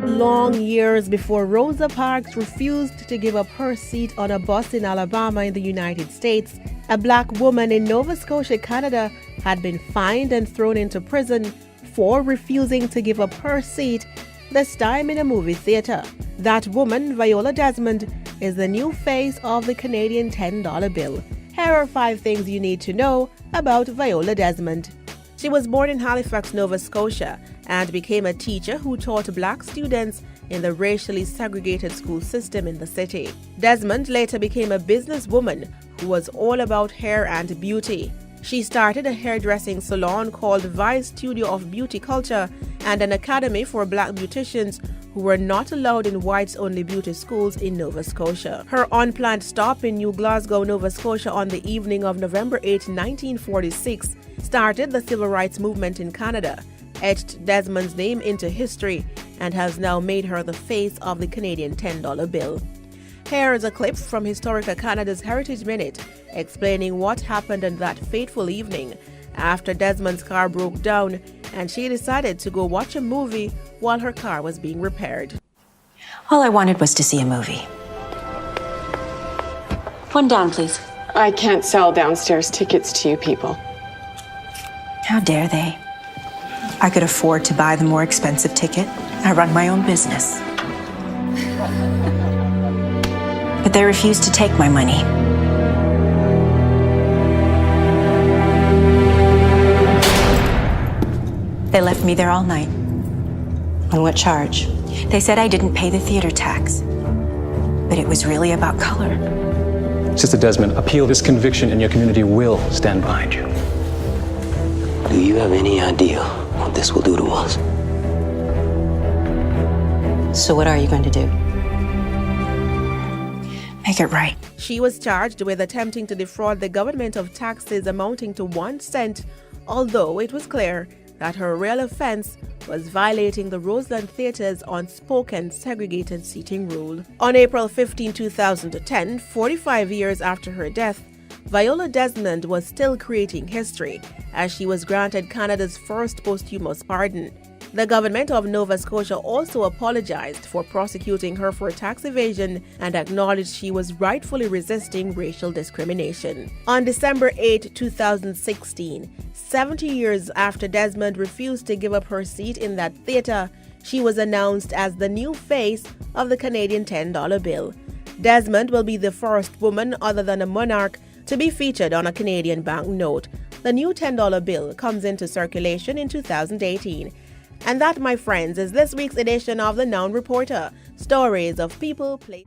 Long years before Rosa Parks refused to give up her seat on a bus in Alabama in the United States, a black woman in Nova Scotia, Canada, had been fined and thrown into prison for refusing to give up her seat, this time in a movie theater. That woman, Viola Desmond, is the new face of the Canadian $10 bill. Here are 5 things you need to know about Viola Desmond. She was born in Halifax, Nova Scotia, and became a teacher who taught black students in the racially segregated school system in the city. Desmond later became a businesswoman who was all about hair and beauty. She started a hairdressing salon called Vice Studio of Beauty Culture and an academy for black beauticians who were not allowed in whites-only beauty schools in Nova Scotia. Her unplanned stop in New Glasgow, Nova Scotia on the evening of November 8, 1946 started the civil rights movement in Canada, etched Desmond's name into history, and has now made her the face of the Canadian $10 bill. Here is a clip from Historica Canada's Heritage Minute explaining what happened on that fateful evening after Desmond's car broke down and she decided to go watch a movie while her car was being repaired. All I wanted was to see a movie. One down, please. I can't sell downstairs tickets to you people. How dare they? I could afford to buy the more expensive ticket. I run my own business. But they refused to take my money. They left me there all night. On what charge? They said I didn't pay the theater tax. But it was really about color. Sister Desmond, appeal this conviction and your community will stand behind you. Do you have any idea what this will do to us? So what are you going to do? Make it right. She was charged with attempting to defraud the government of taxes amounting to 1 cent, although it was clear that her real offense was violating the Roseland Theatre's unspoken segregated seating rule. On April 15, 2010, 45 years after her death, Viola Desmond was still creating history as she was granted Canada's first posthumous pardon. The government of Nova Scotia also apologized for prosecuting her for tax evasion and acknowledged she was rightfully resisting racial discrimination. On December 8, 2016, 70 years after Desmond refused to give up her seat in that theater, she was announced as the new face of the Canadian $10 bill. Desmond will be the first woman other than a monarch to be featured on a Canadian banknote. The new $10 bill comes into circulation in 2018. And that, my friends, is this week's edition of the Noun Reporter, stories of people, places.